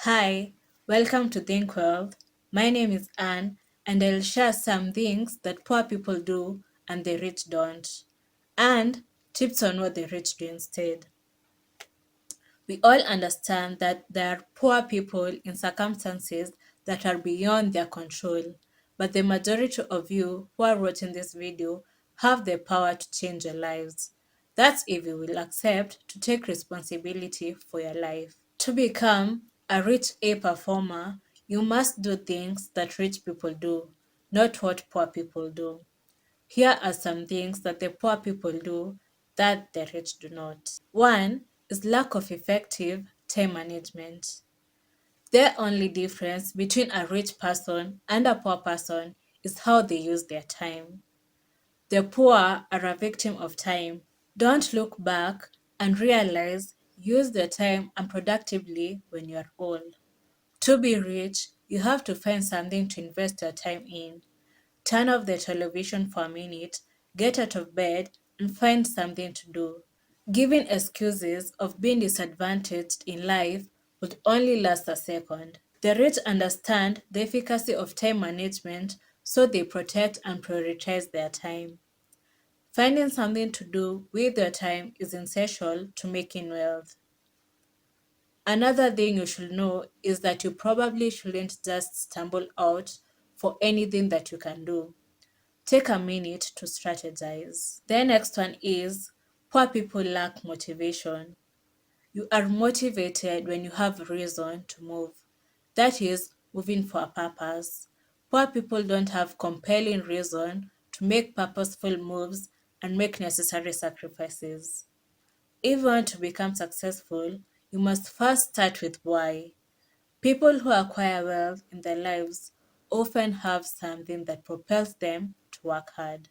Hi, welcome to Think Well. My name is Anne, and I'll share some things that poor people do and the rich don't, and tips on what the rich do instead. We all understand that there are poor people in circumstances that are beyond their control, but the majority of you who are watching this video have the power to change your lives. That's if you will accept to take responsibility for your life. To become a rich A performer, you must do things that rich people do, not what poor people do. Here are some things that the poor people do that the rich do not. One is lack of effective time management. The only difference between a rich person and a poor person is how they use their time. The poor are a victim of time. Don't look back and realize use the time unproductively when you're old. To be rich, you have to find something to invest your time in. Turn off the television for a minute, get out of bed, and find something to do. Giving excuses of being disadvantaged in life would only last a second. The rich understand the efficacy of time management, so they protect and prioritize their time. Finding something to do with your time is essential to making wealth. Another thing you should know is that you probably shouldn't just stumble out for anything that you can do. Take a minute to strategize. The next one is poor people lack motivation. You are motivated when you have reason to move. That is, moving for a purpose. Poor people don't have compelling reason to make purposeful moves and make necessary sacrifices. If you want to become successful, you must first start with why. People who acquire wealth in their lives often have something that propels them to work hard.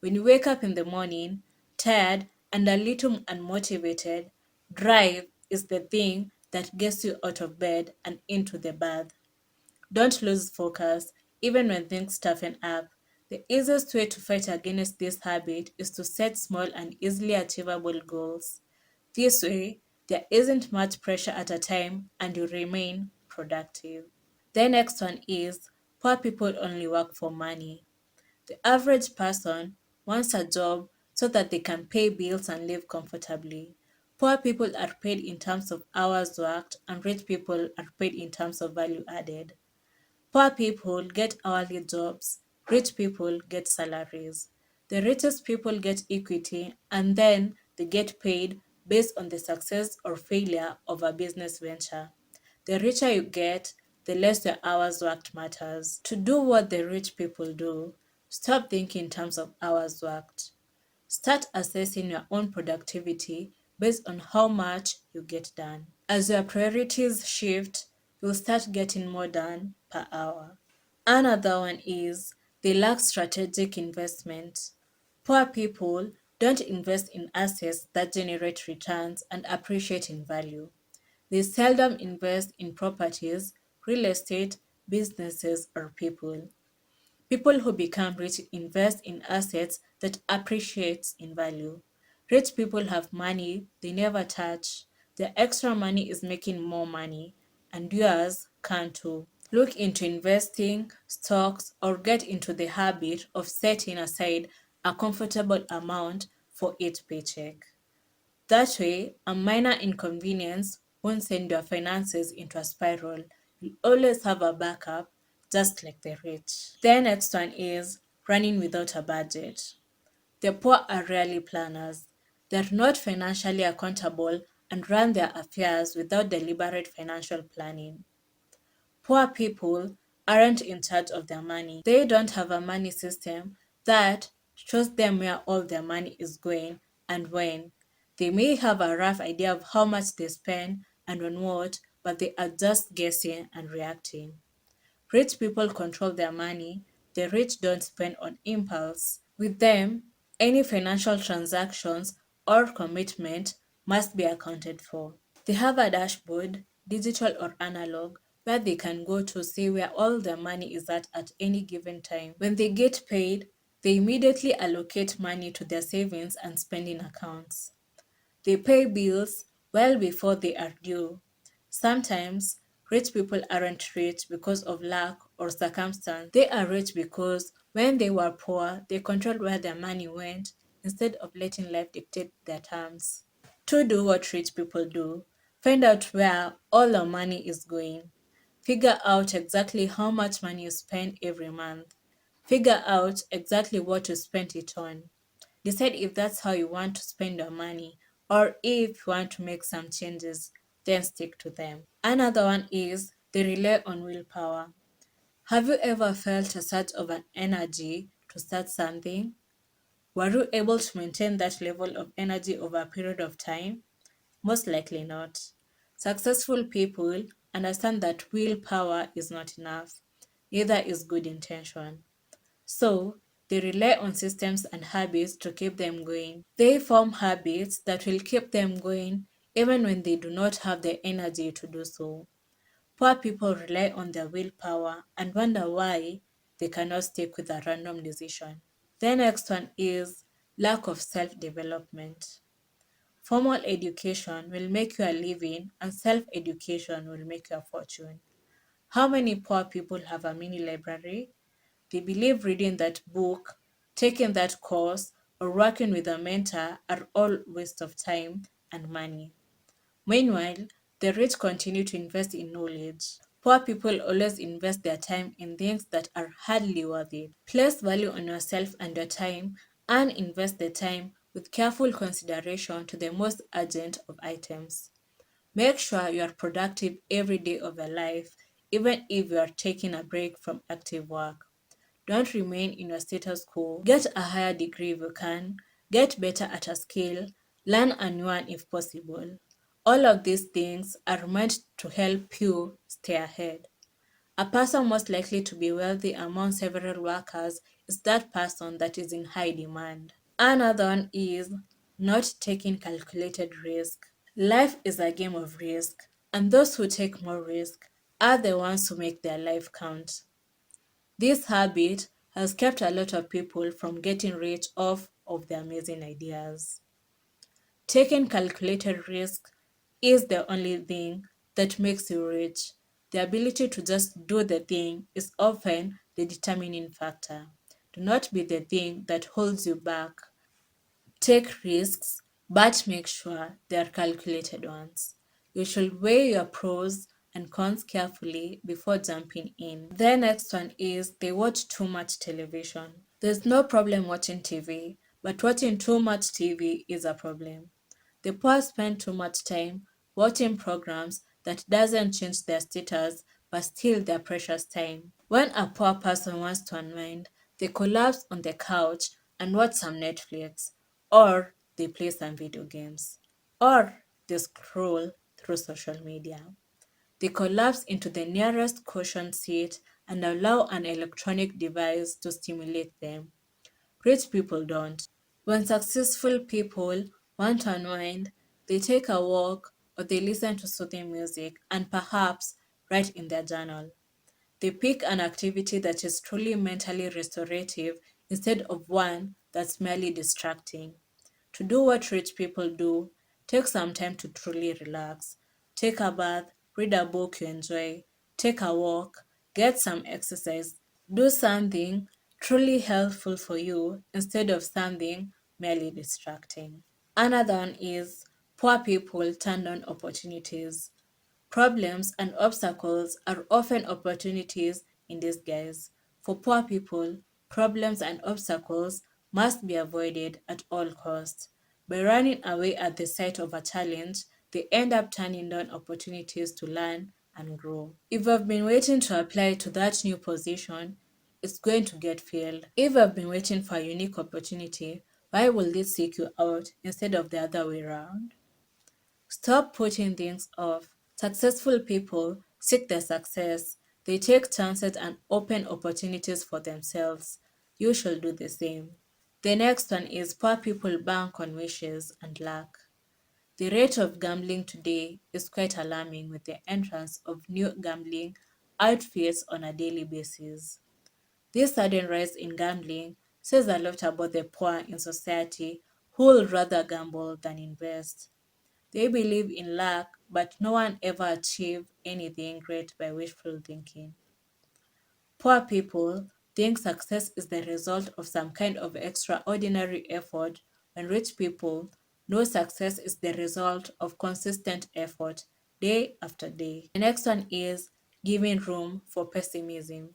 When you wake up in the morning, tired and a little unmotivated, drive is the thing that gets you out of bed and into the bath. Don't lose focus, even when things toughen up. The easiest way to fight against this habit is to set small and easily achievable goals. This way, there isn't much pressure at a time and you remain productive. The next one is poor people only work for money. The average person wants a job so that they can pay bills and live comfortably. Poor people are paid in terms of hours worked, and rich people are paid in terms of value added. Poor people get hourly jobs, rich people get salaries. The richest people get equity and then they get paid based on the success or failure of a business venture. The richer you get, the less your hours worked matters. To do what the rich people do, stop thinking in terms of hours worked. Start assessing your own productivity based on how much you get done. As your priorities shift, you'll start getting more done per hour. Another one is they lack strategic investment. Poor people don't invest in assets that generate returns and appreciate in value. They seldom invest in properties, real estate, businesses, or people. People who become rich invest in assets that appreciates in value. Rich people have money they never touch. Their extra money is making more money, and yours can too. Look into investing, stocks, or get into the habit of setting aside a comfortable amount for each paycheck. That way, a minor inconvenience won't send your finances into a spiral. You'll always have a backup, just like the rich. The next one is running without a budget. The poor are rarely planners. They're not financially accountable and run their affairs without deliberate financial planning. Poor people aren't in charge of their money. They don't have a money system that shows them where all their money is going and when. They may have a rough idea of how much they spend and on what, but they are just guessing and reacting. Rich people control their money. The rich don't spend on impulse. With them, any financial transactions or commitment must be accounted for. They have a dashboard, digital or analog, where they can go to see where all their money is at any given time. When they get paid, they immediately allocate money to their savings and spending accounts. They pay bills well before they are due. Sometimes Rich people aren't rich because of luck or circumstance. They are rich because when they were poor, they controlled where their money went instead of letting life dictate their terms. To do what rich people do, find out where all your money is going. Figure out exactly how much money you spend every month. Figure out exactly what to spend it on. Decide if that's how you want to spend your money or if you want to make some changes, then stick to them. Another one is they rely on willpower. Have you ever felt a surge of an energy to start something? Were you able to maintain that level of energy over a period of time? Most likely not. Successful people understand that willpower is not enough, neither is good intention. So, they rely on systems and habits to keep them going. They form habits that will keep them going even when they do not have the energy to do so. Poor people rely on their willpower and wonder why they cannot stick with a random decision. The next one is lack of self development. Formal education will make you a living, and self education will make you a fortune. How many poor people have a mini library? They believe reading that book, taking that course, or working with a mentor are all waste of time and money. Meanwhile, the rich continue to invest in knowledge. Poor people always invest their time in things that are hardly worth it. Place value on yourself and your time and invest the time with careful consideration to the most urgent of items. Make sure you are productive every day of your life, even if you are taking a break from active work. Don't remain in your status quo. Get a higher degree if you can. Get better at a skill. Learn a new one if possible. All of these things are meant to help you stay ahead. A person most likely to be wealthy among several workers is that person that is in high demand. Another one is not taking calculated risk. Life is a game of risk, and those who take more risk are the ones who make their life count. This habit has kept a lot of people from getting rich off of their amazing ideas. Taking calculated risk is the only thing that makes you rich. The ability to just do the thing is often the determining factor. Do not be the thing that holds you back. Take risks, but make sure they are calculated ones. You should weigh your pros and cons carefully before jumping in. The next one is they watch too much television. There's no problem watching TV, but watching too much TV is a problem. The poor spend too much time watching programs that doesn't change their status but steal their precious time. When a poor person wants to unwind, they collapse on the couch and watch some Netflix, or they play some video games, or they scroll through social media. They collapse into the nearest cushion seat and allow an electronic device to stimulate them. Rich people don't. When successful people want to unwind, they take a walk or they listen to soothing music and perhaps write in their journal. They pick an activity that is truly mentally restorative instead of one that's merely distracting. To do what rich people do, take some time to truly relax. Take a bath, read a book you enjoy, take a walk, get some exercise, do something truly helpful for you instead of something merely distracting. Another one is poor people turn on opportunities. Problems and obstacles are often opportunities in disguise. For poor people, problems and obstacles must be avoided at all costs. By running away at the sight of a challenge, they end up turning down opportunities to learn and grow. If you've been waiting to apply to that new position, it's going to get filled. If you've been waiting for a unique opportunity, why will this seek you out instead of the other way around? Stop putting things off. Successful people seek their success. They take chances and open opportunities for themselves. You should do the same. The next one is poor people bank on wishes and luck. The rate of gambling today is quite alarming with the entrance of new gambling outfits on a daily basis. This sudden rise in gambling says a lot about the poor in society who will rather gamble than invest. They believe in luck but no one ever achieved anything great by wishful thinking. Poor people think success is the result of some kind of extraordinary effort, when rich people know success is the result of consistent effort day after day. The next one is giving room for pessimism.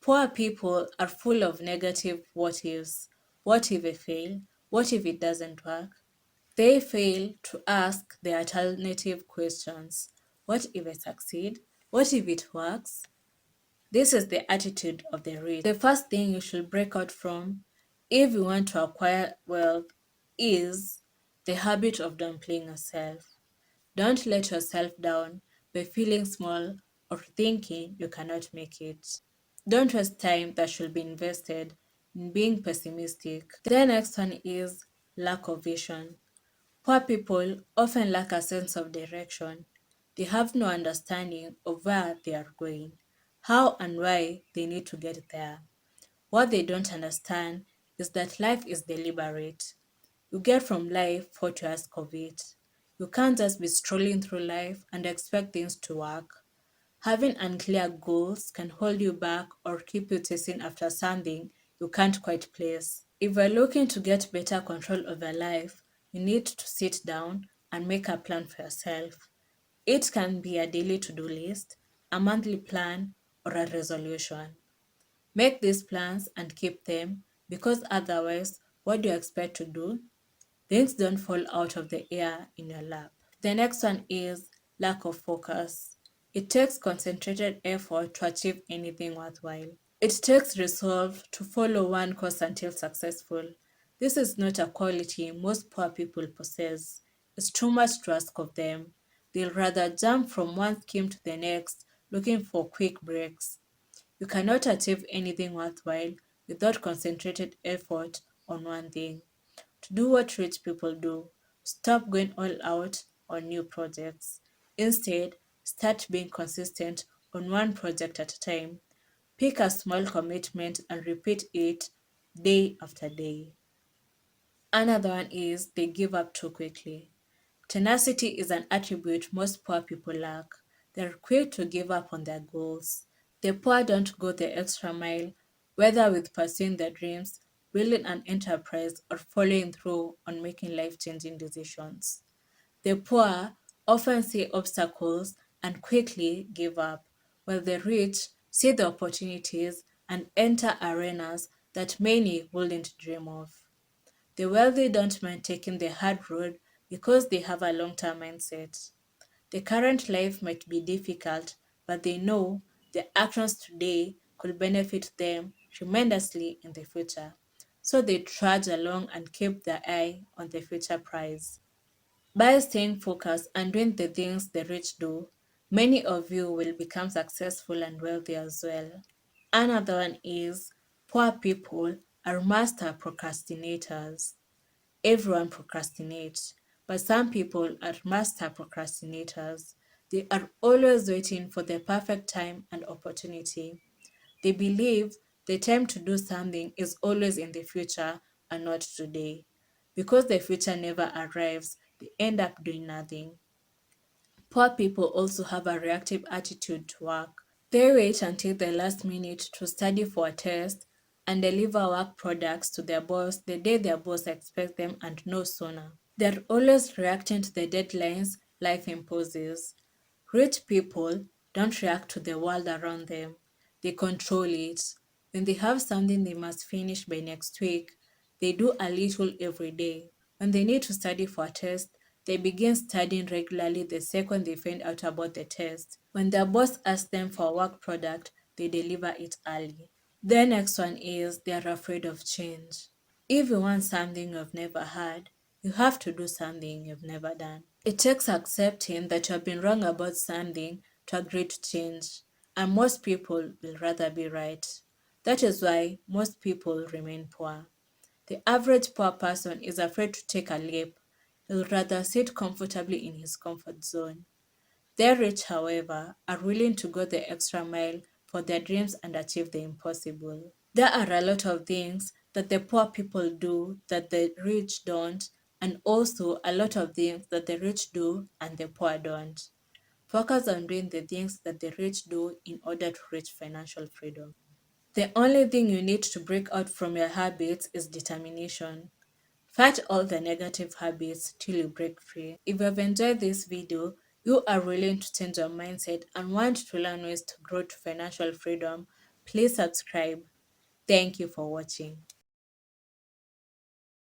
Poor people are full of negative what ifs. What if I fail? What if it doesn't work? They fail to ask the alternative questions. What if I succeed? What if it works? This is the attitude of the rich. The first thing you should break out from if you want to acquire wealth is the habit of downplaying yourself. Don't let yourself down by feeling small or thinking you cannot make it. Don't waste time that should be invested in being pessimistic. The next one is lack of vision. Poor people often lack a sense of direction. They have no understanding of where they are going, how and why they need to get there. What they don't understand is that life is deliberate. You get from life what you ask of it. You can't just be strolling through life and expect things to work. Having unclear goals can hold you back or keep you chasing after something you can't quite place. If you're looking to get better control over life, you need to sit down and make a plan for yourself. It can be a daily to do list, a monthly plan, or a resolution. Make these plans and keep them, because otherwise, what do you expect to do? Things don't fall out of the air in your lap. The next one is lack of focus. It takes concentrated effort to achieve anything worthwhile. It takes resolve to follow one course until successful. This is not a quality most poor people possess. It's too much to ask of them. They'll rather jump from one scheme to the next, looking for quick breaks. You cannot achieve anything worthwhile without concentrated effort on one thing. To do what rich people do, stop going all out on new projects. Instead, start being consistent on one project at a time. Pick a small commitment and repeat it day after day. Another one is they give up too quickly. Tenacity is an attribute most poor people lack. They're quick to give up on their goals. The poor don't go the extra mile, whether with pursuing their dreams, building an enterprise, or following through on making life changing decisions. The poor often see obstacles and quickly give up, while the rich see the opportunities and enter arenas that many wouldn't dream of. The wealthy don't mind taking the hard road because they have a long term mindset. The current life might be difficult, but they know their actions today could benefit them tremendously in the future. So they trudge along and keep their eye on the future prize. By staying focused and doing the things the rich do, many of you will become successful and wealthy as well. Another one is poor people are master procrastinators. Everyone procrastinates, but some people are master procrastinators. They are always waiting for the perfect time and opportunity. They believe the time to do something is always in the future and not today. Because the future never arrives, they end up doing nothing. Poor people also have a reactive attitude to work. They wait until the last minute to study for a test and deliver work products to their boss the day their boss expects them and no sooner. They're always reacting to the deadlines life imposes. Rich people don't react to the world around them, they control it. When they have something they must finish by next week, they do a little every day. When they need to study for a test, they begin studying regularly the second they find out about the test. When their boss asks them for a work product, they deliver it early. The next one is they are afraid of change. If you want something you've never had, you have to do something you've never done. It takes accepting that you have been wrong about something to agree to change, and most people will rather be right. That is why most people remain poor. The average poor person is afraid to take a leap. He'll rather sit comfortably in his comfort zone. The rich, however, are willing to go the extra mile for their dreams and achieve the impossible. There are a lot of things that the poor people do that the rich don't, and also a lot of things that the rich do and the poor don't. Focus on doing the things that the rich do in order to reach financial freedom. The only thing you need to break out from your habits is determination. Fight all the negative habits till you break free. If you have enjoyed this video, you are willing to change your mindset and want to learn ways to grow to financial freedom, please subscribe. Thank you for watching.